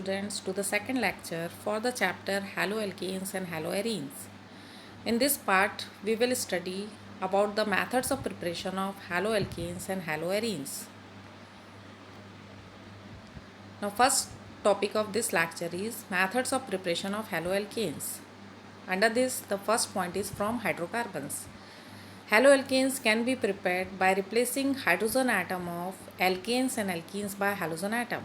Students to the second lecture for the chapter haloalkanes and haloarenes. In this part, we will study about the methods of preparation of haloalkanes and haloarenes. Now, first topic of this lecture is methods of preparation of haloalkanes. Under this, the first point is from hydrocarbons. Haloalkanes can be prepared by replacing hydrogen atom of alkanes and alkenes by halogen atom.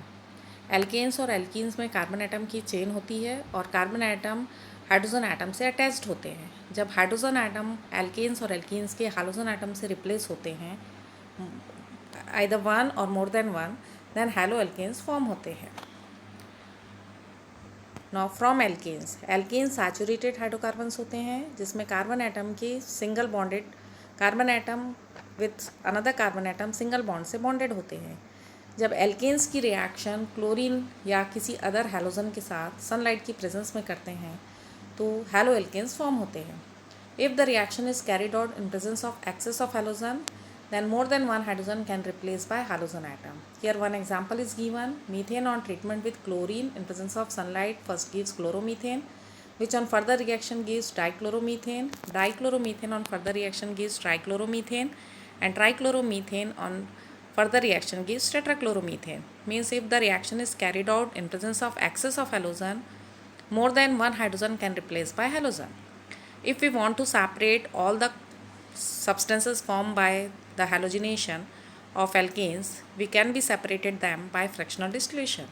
Alkanes और alkenes में carbon atom की chain होती है और carbon atom hydrogen atom से attached होते हैं. जब हाइड्रोजन एटम एल्केन्स और एल्कीन्स के हाइड्रोजन एटम से रिप्लेस होते हैं, either one or more than one, then halo alkanes form होते हैं. Now from alkanes, alkanes saturated hydrocarbons होते हैं जिसमें कार्बन एटम की single bonded carbon atom with another carbon atom single bond से बॉन्डेड होते हैं. जब एल्केन्स की रिएक्शन क्लोरीन या किसी अदर हैलोजन के साथ सनलाइट की प्रेजेंस में करते हैं तो हैलो एल्केन्स फॉर्म होते हैं. If the reaction is carried out in presence of excess of halogen, then more than one hydrogen can replace by halogen atom. Here one example is given. Methane on treatment with chlorine in presence of sunlight first gives chloromethane, which on further reaction gives dichloromethane. Dichloromethane on further reaction gives trichloromethane, and trichloromethane on further reaction gives tetrachloromethane. Means if the reaction is carried out in presence of excess of halogen, more than one hydrogen can replace by halogen. If we want to separate all the substances formed by the halogenation of alkanes, we can be separated them by fractional distillation.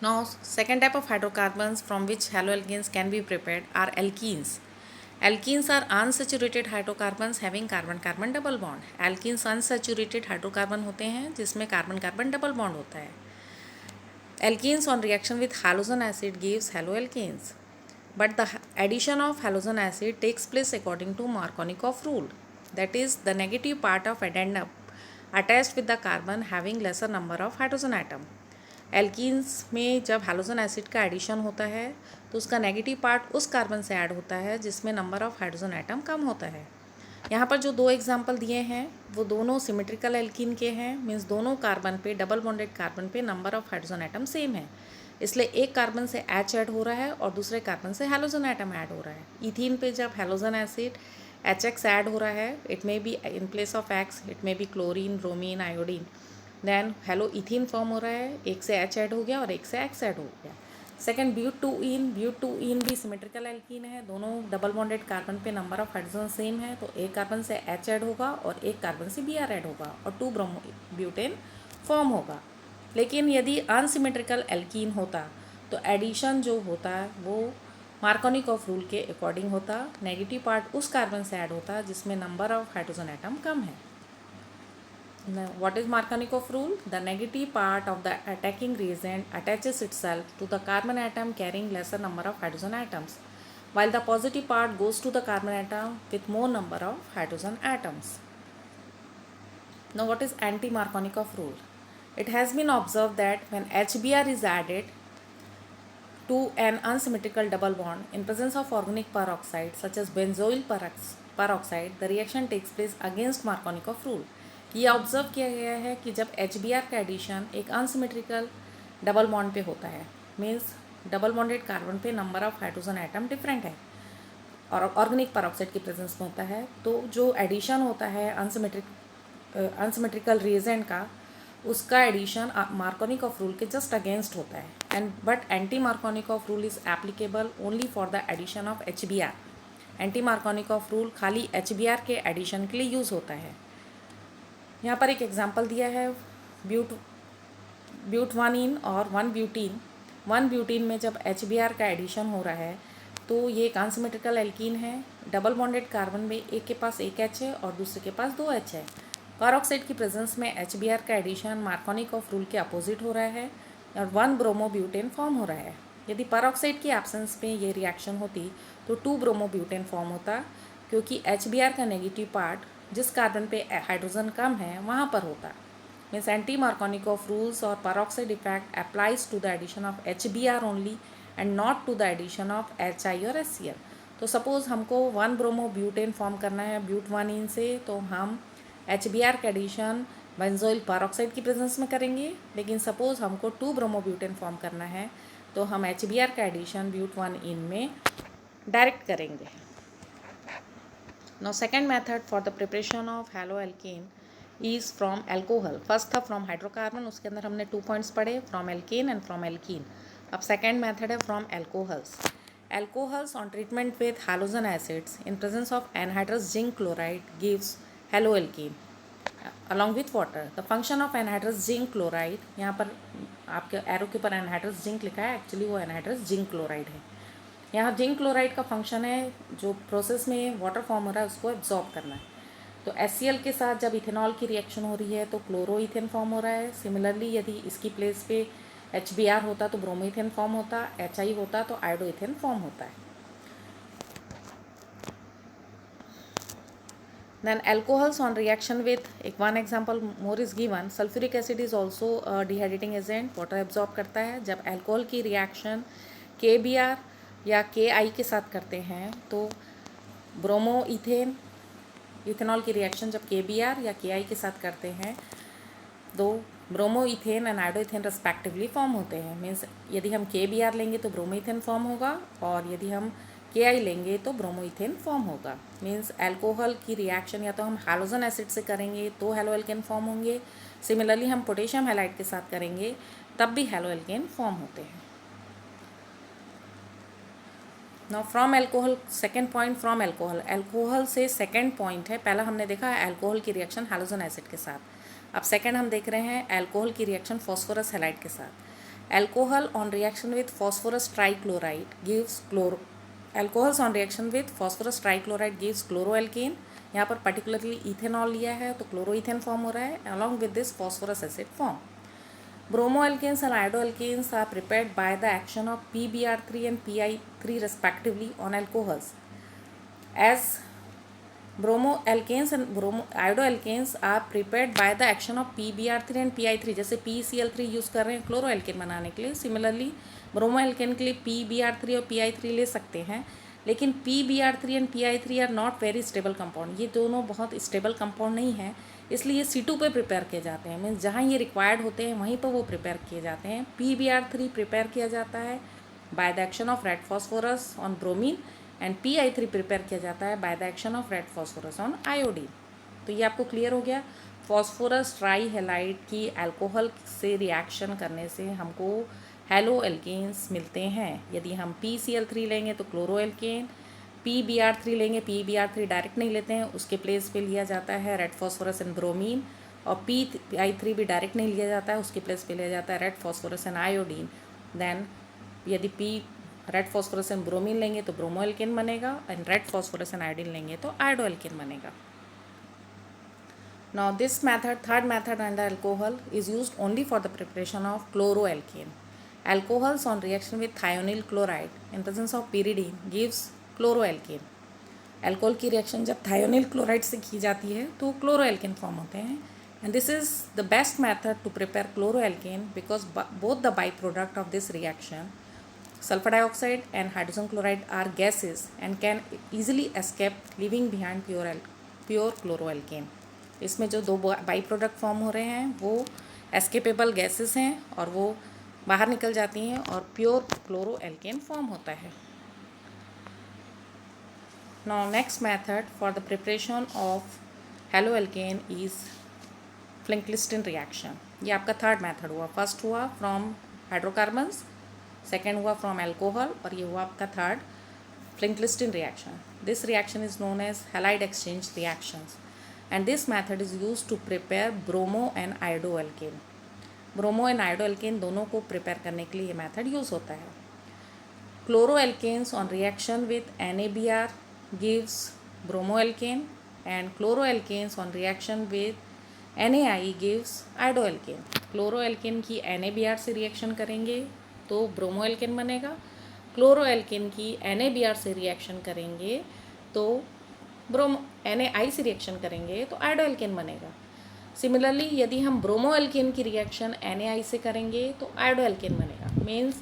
Now, second type of hydrocarbons from which haloalkanes can be prepared are alkenes. Alkenes are unsaturated hydrocarbons having carbon-carbon double bond. Alkenes unsaturated hydrocarbon होते हैं जिसमें carbon-carbon double bond होता है. Alkenes on reaction with halogen acid gives haloalkanes. But the addition of halogen acid takes place according to Markovnikov rule. That is, the negative part of addendum attached with the carbon having lesser number of hydrogen atom. Alkenes में जब halogen acid का addition होता है तो उसका negative part उस carbon से add होता है जिसमें नंबर ऑफ हाइड्रोजन एटम कम होता है. यहाँ पर जो दो एग्जाम्पल दिए हैं वो दोनों सिमेट्रिकल एल्कीन के हैं. मीन्स दोनों कार्बन पे, डबल बॉन्डेड कार्बन पे number of hydrogen atom same है, इसलिए एक कार्बन से एच ऐड हो रहा है और दूसरे कार्बन से हैलोजन एटम ऐड हो रहा है. इथीन पे जब halogen acid H X add हो रहा है, it may be in place of X, it may be chlorine, bromine, iodine, then halo ethene form हो रहा है. एक से एच ऐड हो गया और एक से एक्स ऐड हो गया. सेकेंड ब्यूट-टू-ईन भी सिमेट्रिकल एल्कीन है. दोनों डबल बॉन्डेड कार्बन पे नंबर ऑफ हाइड्रोजन सेम है, तो एक कार्बन से एच ऐड होगा और एक कार्बन से बी आर ऐड होगा और 2 ब्रोमो-ब्यूटेन फॉर्म होगा. लेकिन यदि अनसिमेट्रिकल एल्कीन होता तो एडिशन जो होता वो मार्कोनिकॉफ रूल के अकॉर्डिंग होता. नेगेटिव पार्ट उस कार्बन से ऐड होता जिसमें नंबर ऑफ हाइड्रोजन एटम कम है. What is Markovnikov rule? The negative part of the attacking reagent attaches itself to the carbon atom carrying lesser number of hydrogen atoms, while the positive part goes to the carbon atom with more number of hydrogen atoms. Now, what is anti-Markovnikov rule? It has been observed that when HBr is added to an unsymmetrical double bond in presence of organic peroxide such as benzoyl peroxide, the reaction takes place against Markovnikov rule. ये observe किया गया है कि जब HBr का addition एक unsymmetrical double bond पे होता है, मीन्स डबल बॉन्डेड कार्बन पे number of hydrogen atom different है और ऑर्गेनिक पेरोक्साइड की प्रेजेंस में होता है, तो जो एडिशन होता है अनसिमेट्रिकल रिएजेंट का, उसका एडिशन मार्कोनिकॉफ रूल के जस्ट अगेंस्ट होता है. And but anti Markovnikov rule is applicable only for the addition of HBr. Anti Markovnikov rule खाली HBr के एडिशन के लिए यूज़ होता है. यहाँ पर एक एग्जांपल दिया है ब्यूटवानीन और 1-ब्यूटीन. 1-ब्यूटीन में जब HBr का एडिशन हो रहा है तो ये एक अनसिमेट्रिकल एल्कीन है. डबल बॉन्डेड कार्बन में एक के पास एक H है और दूसरे के पास 2 H है. पेरोक्साइड की प्रेजेंस में HBr का एडिशन मार्कोनिकॉफ रूल के अपोजिट हो रहा है और 1 ब्रोमोब्यूटेन फॉर्म हो रहा है. यदि पेरोक्साइड की एब्सेंस में ये रिएक्शन होती तो 2 ब्रोमोब्यूटेन फॉर्म होता, क्योंकि HBr का नेगेटिव पार्ट जिस कार्बन पे हाइड्रोजन कम है वहाँ पर होता. Means anti Markovnikov rules or peroxide effect applies to the addition of HBr only and not to the addition of HI और HCl. तो सपोज़ हमको 1 ब्रोमोब्यूटेन फॉर्म करना है ब्यूटवानीन से, तो हम HBr का एडिशन बेंजोइल पेरोक्साइड की प्रेजेंस में करेंगे। लेकिन सपोज हमको 2 ब्रोमोब्यूटेन फॉर्म करना है तो हम HBr का एडिशन ब्यूट 1 इन में डायरेक्ट करेंगे। Now second method for the preparation of halo alkane is from alcohol. First था फ्रॉम हाइड्रोकार्बन, उसके अंदर हमने 2 पॉइंट्स पढ़े, from alkane and from alkene. अब सेकेंड मेथड है from alcohols. Alcohols on treatment with halogen acids in presence of anhydrous zinc chloride gives haloalkene along with water. The function of anhydrous zinc chloride, यहाँ पर आपके arrow के ऊपर anhydrous zinc लिखा है, actually वो anhydrous zinc chloride है। यहाँ जिंक क्लोराइड का फंक्शन है जो प्रोसेस में वाटर फॉर्म हो रहा है उसको एब्जॉर्ब करना है। तो HCl के साथ जब इथेनॉल की रिएक्शन हो रही है तो क्लोरोइथेन फॉर्म हो रहा है। सिमिलरली यदि इसकी प्लेस पे HBr होता तो ब्रोमोइथेन फॉर्म होता, HI होता तो आयोडोइथेन फॉर्म होता है। Then alcohols on reaction with, one example more is given, sulfuric acid is also a dehydrating agent, water absorb करता है। जब alcohol की reaction KBr या KI के साथ करते हैं तो ब्रोमोइथेन, इथेनॉल की रिएक्शन जब KBr या KI के साथ करते हैं तो ब्रोमोइथेन एंड आयोडोइथेन रेस्पेक्टिवली फॉर्म होते हैं। मीन्स यदि हम KBr लेंगे तो ब्रोमोइथेन फॉर्म होगा और यदि हम KI लेंगे तो ब्रोमोइथेन फॉर्म होगा। मीन्स अल्कोहल की रिएक्शन या तो हम हैलोजन एसिड से करेंगे तो हैलोएल्केन फॉर्म होंगे, सिमिलरली हम पोटेशियम हैलाइड के साथ करेंगे तब भी हैलोएल्केन फॉर्म होते हैं। Now from alcohol, second point from alcohol. Alcohol से सेकेंड पॉइंट है, पहला हमने देखा है एल्कोहल की रिएक्शन हैलोजन एसिड के साथ, अब सेकेंड हम देख रहे हैं एल्कोहल की रिएक्शन फॉस्फोरस हैलाइड के साथ। Alcohol on reaction with phosphorus trichloride gives Alcohols on reaction with phosphorus trichloride gives chloroalkane। यहाँ पर पर्टिकुलरली इथेनॉल लिया है तो क्लोरोइथेन फॉर्म हो रहा है along with this phosphorous acid form. Bromoalkanes and iodoalkanes are prepared by the action of PBr3 and PI3 respectively on alcohols. As bromoalkanes and iodoalkanes are prepared by the action of PBr3 and PI3, जैसे PeCl3 use कर रहे हैं क्लोरोएल्केन बनाने के लिए, similarly ब्रोमोएल्केन के लिए PBr3 और PI3 ले सकते हैं। लेकिन PBr3 and PI3 are not very stable compound, ये दोनों बहुत स्टेबल कंपाउंड नहीं है, इसलिए C2 पे प्रिपेयर किए जाते हैं। मीन्स जहाँ ये रिक्वायर्ड होते हैं वहीं पर वो प्रिपेयर किए जाते हैं। PBr3 प्रिपेयर किया जाता है by the action of red phosphorus on bromine and PI3 prepare किया जाता है by the action of red phosphorus on iodine. तो ये आपको क्लियर हो गया। फॉस्फोरस ट्राई हैलाइड की अल्कोहल से रिएक्शन करने से हमको हैलो एल्केन्स मिलते हैं। यदि हम PCl3 लेंगे तो क्लोरोएल्केन, PBr3 लेंगे, PBr3 डायरेक्ट नहीं लेते हैं, उसके प्लेस पे लिया जाता है रेड फॉस्फोरस एंड ब्रोमीन, और PI3 भी डायरेक्ट नहीं लिया जाता है, उसके प्लेस पे लिया जाता है red phosphorus and iodine. Then यदि रेड फॉस्फोरस एंड ब्रोमीन लेंगे तो ब्रोमोएल्केन बनेगा, and red phosphorus and iodine लेंगे तो आयोडोएल्केन बनेगा। Now this method, third method under alcohol, is used only for the preparation of chloroalkane. Alcohols on reaction with thionyl chloride in presence of pyridine gives chloroalkane. Alcohol की reaction जब thionyl chloride से की जाती है तो chloroalkane form होते हैं, and this is the best method to prepare chloroalkane because both the byproduct of this reaction sulfur dioxide and hydrogen chloride are gases and can easily escape leaving behind pure chloroalkane. इसमें जो दो by product form हो रहे हैं वो escapable gases हैं और वो बाहर निकल जाती हैं और प्योर क्लोरोएल्केन फॉर्म होता है। Now next method for the preparation of haloalkane is Finkelstein reaction। ये आपका थर्ड मेथड हुआ। फर्स्ट हुआ फ्रॉम हाइड्रोकार्बन्स, सेकेंड हुआ फ्रॉम अल्कोहल, और ये हुआ आपका third Finkelstein reaction। This reaction is known as halide exchange reactions and this method is used to prepare bromo and iodoalkane। Bromo and iodoalkane दोनों को prepare करने के लिए ये मेथड यूज़ होता है। Chloroalkanes on reaction with NaBr gives bromoalkane and chloroalkanes on reaction with NaI gives iodoalkane। क्लोरोएल्केन की NaBr से रिएक्शन करेंगे तो ब्रोमोएल्केन बनेगा, क्लोरोएल्केन की NaBr से रिएक्शन करेंगे तो NaI से रिएक्शन करेंगे तो आयोडोएल्केन बनेगा। सिमिलरली यदि हम ब्रोमोएल्केन की रिएक्शन NaI से करेंगे तो आयोडोएल्केन बनेगा। Means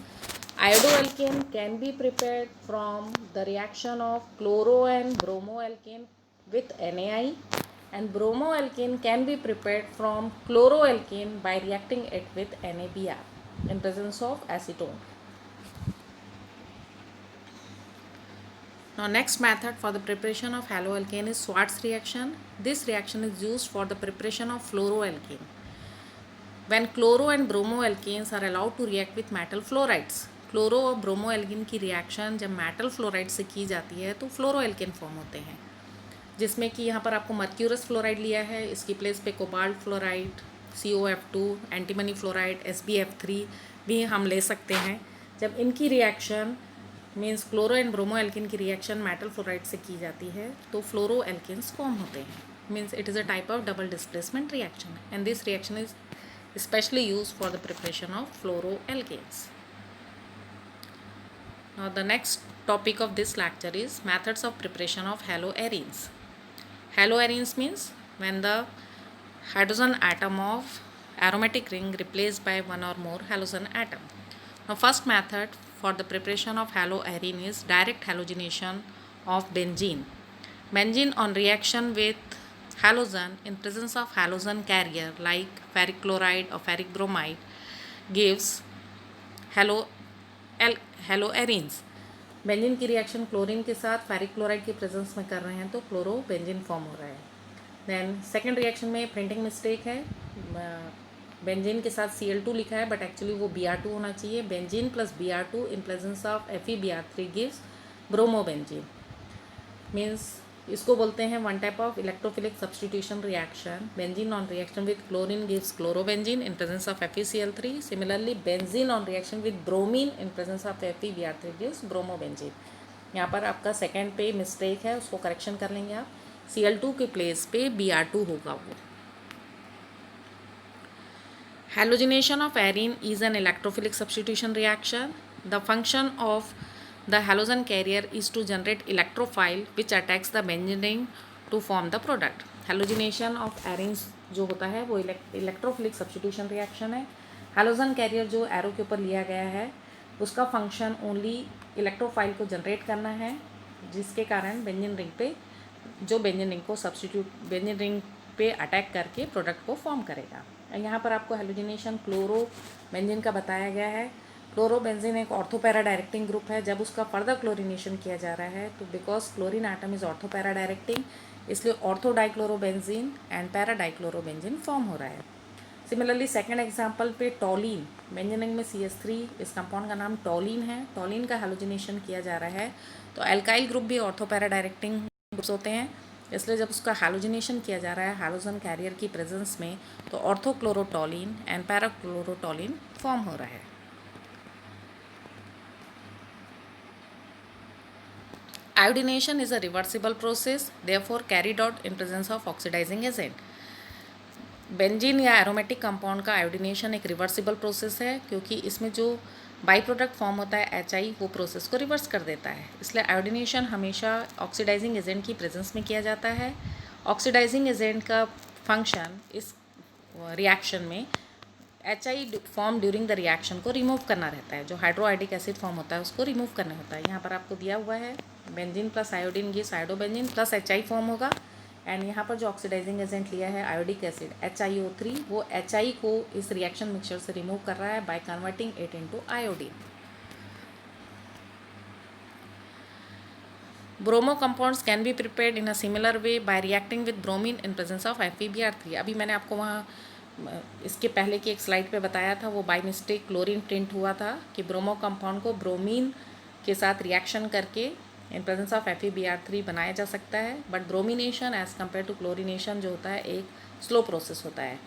iodoalkane can be prepared from the reaction of chloro and bromoalkane with NaI and bromoalkane can be prepared from chloroalkane by reacting it with NaBr in presence of acetone. Now next method for the preparation of haloalkane is Schwartz reaction. This reaction is used for the preparation of fluoroalkane. When chloro and bromoalkanes are allowed to react with metal fluorides, chloro और ब्रोमोएल्किन की reaction जब metal fluoride से की जाती है तो फ्लोरोएल्केन form होते हैं, जिसमें कि यहाँ पर आपको मर्क्यूरस फ्लोराइड लिया है, इसकी प्लेस पे cobalt fluoride, COF2, antimony fluoride, SbF3 भी हम ले सकते हैं। जब इनकी रिएक्शन मीन्स क्लोरो एंड ब्रोमोएल्किन की रिएक्शन मेटल फ्लोराइड से की जाती है तो फ्लोरोएल्केन्स फॉर्म होते हैं। Means it is a type of double displacement reaction and this reaction is especially used for the preparation of fluoroalkanes. Now the next topic of this lecture is methods of preparation of haloarenes. Haloarenes means when the hydrogen atom of aromatic ring replaced by one or more halogen atom. Now first method for the preparation of haloarene is direct halogenation of benzene. Benzene on reaction with halogen in presence of halogen carrier like ferric chloride or ferric bromide gives haloarenes. Benzene की reaction chlorine के साथ ferric chloride की presence में कर रहे हैं तो chloro benzene form हो रहा है। देन सेकेंड रिएक्शन में प्रिंटिंग मिस्टेक है, बेंजीन के साथ Cl2 लिखा है बट एक्चुअली वो Br2 होना चाहिए। Benzene plus Br2 in presence of FeBr3 gives bromobenzene. Means इसको बोलते हैं one type of electrophilic substitution reaction. Benzene on reaction with chlorine gives chlorobenzene in presence of FeCl3। Similarly benzene on reaction with bromine in presence of FeBr3 gives bromobenzene. यहाँ पर आपका second पे mistake है, उसको correction कर लेंगे आप। Cl2 के प्लेस पे Br2 होगा वो। Halogenation of arene is an electrophilic substitution reaction. The function of the halogen carrier is to generate electrophile which attacks the benzene ring to form the product. Halogenation of arenes जो होता है वो electrophilic substitution reaction है। Halogen career जो arrow के ऊपर लिया गया है उसका फंक्शन ओनली इलेक्ट्रोफाइल को जनरेट करना है, जिसके कारण बेंजीन रिंग पे जो बेंजीन रिंग को सब्स्टिट्यूट बेंजीन रिंग पे अटैक करके प्रोडक्ट को फॉर्म करेगा। यहाँ पर आपको हैलोजिनेशन क्लोरो बेंजीन का बताया गया है। क्लोरोबेंजीन एक ऑर्थोपैरा डायरेक्टिंग ग्रुप है। जब उसका फर्दर क्लोरीनेशन किया जा रहा है तो because chlorine atom is orthopara directing, इसलिए ortho dichlorobenzene and para dichlorobenzene form हो रहा है। सिमिलरली सेकेंड एग्जाम्पल पे टॉलिन, बेंजीनिंग में CH3, इस कंपाउंड का नाम टॉलिन है। टॉलिन का हैलोजिनेशन किया जा रहा है तो एल्काइल ग्रुप भी ऑर्थोपैरा डायरेक्टिंग ग्रुप्स होते हैं, इसलिए जब उसका हैलोजिनेशन किया जा रहा है हैलोजन कैरियर की प्रेजेंस में तो ऑर्थोक्लोरोटॉलिन एंड पैराक्लोरोटॉलिन फॉर्म हो रहा है। Iodination is a reversible process, therefore carried out in presence of oxidizing agent. Benzene या एरोमेटिक कंपाउंड का आयोडिनेशन एक रिवर्सिबल प्रोसेस है, क्योंकि इसमें जो बाई प्रोडक्ट फॉर्म होता है HI वो प्रोसेस को रिवर्स कर देता है। इसलिए आयोडिनेशन हमेशा ऑक्सीडाइजिंग एजेंट की प्रेजेंस में किया जाता है। ऑक्सीडाइजिंग एजेंट का फंक्शन इस रिएक्शन में HI form during the reaction को रिमूव करना रहता है। जो हाइड्रोआयोडिक एसिड फॉर्म होता है उसको रिमूव करना होता है। यहाँ पर आपको दिया हुआ है benzene plus iodine gives iodobenzene plus HI form होगा। एंड यहाँ पर जो ऑक्सीडाइजिंग एजेंट लिया है आयोडिक एसिड HiO3, वो HI को इस रिएक्शन मिक्सचर से रिमूव कर रहा है by converting it into iodine. Bromo compounds can be prepared in a similar way by reacting with bromine in presence of FeBr3। अभी मैंने आपको वहाँ इसके पहले की एक स्लाइड पे बताया था, वो बाय मिस्टेक क्लोरीन प्रिंट हुआ था कि ब्रोमो कंपाउंड को ब्रोमीन के साथ रिएक्शन करके इन प्रेजेंस ऑफ FeBr3 बनाया जा सकता है। But bromination as compare to chlorination जो होता है एक स्लो प्रोसेस होता है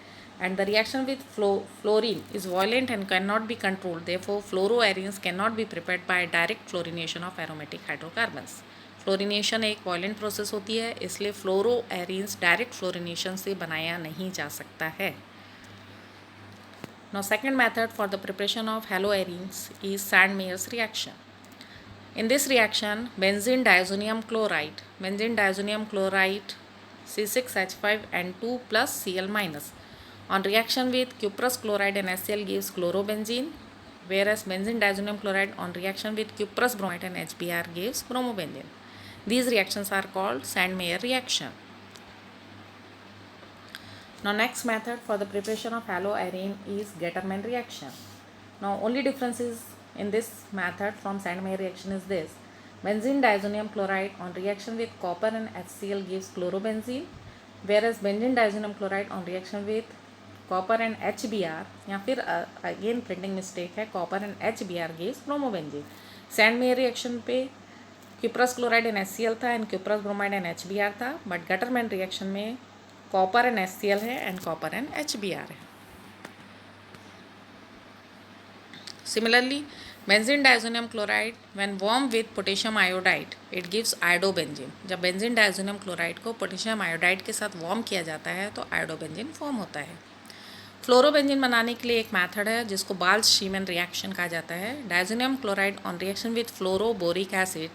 and the reaction with fluorine is violent and can not be controlled, therefore fluoroarenes can not be prepared by direct fluorination of aromatic hydrocarbons. Fluorination एक violent process होती है, इसलिए फ्लोरोएरेन्स डायरेक्ट फ्लोरिनेशन से बनाया नहीं जा सकता है। Now second method for the preparation of haloarenes is Sandmeyer's reaction. In this reaction, benzene diazonium chloride C6H5N2 plus Cl minus on reaction with cuprous chloride and HCl gives chlorobenzene, whereas benzene diazonium chloride on reaction with cuprous bromide and HBr gives bromobenzene. These reactions are called Sandmeyer reaction. Now next method for the preparation of haloarine is Gattermann reaction. Now only difference is in this method from Sandmeyer reaction is this. Benzene diazonium chloride on reaction with copper and HCl gives chlorobenzene, whereas benzene diazonium chloride on reaction with copper and HBr, या फिर again printing mistake है, copper and HBr gives bromobenzene. Sandmeyer reaction पे cuprous chloride and HCl था and cuprous bromide and HBr था, but Gattermann reaction में copper and HCl है and copper and HBr है. Similarly, benzene diazonium chloride when warmed with potassium iodide it gives iodobenzene. जब benzene diazonium chloride को potassium iodide के साथ warm किया जाता है तो आयोडोबेंजीन फॉर्म होता है. फ्लोरोबेंजीन बनाने के लिए एक मेथड है जिसको बाल्स शीमन रिएक्शन कहा जाता है. Diazonium chloride on reaction with fluoroboric acid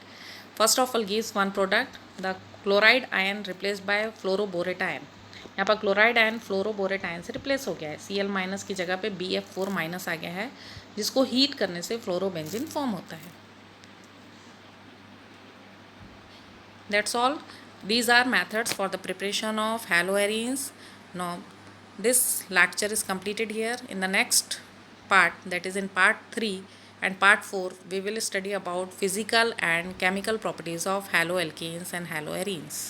first of all gives one product, the chloride ion replaced by fluoroborate ion. यहाँ पर क्लोराइड आयन फ्लोरोबोरेट आयन से रिप्लेस हो गया है. Cl- की जगह पे BF4- आ गया है, जिसको हीट करने से फ्लोरोबेंजीन फॉर्म होता है. That's all. These are methods for the preparation of haloarenes. Now this lecture is completed here. In the next part, that is in part 3 and part 4, we will study about physical and chemical properties of haloalkenes and haloarenes.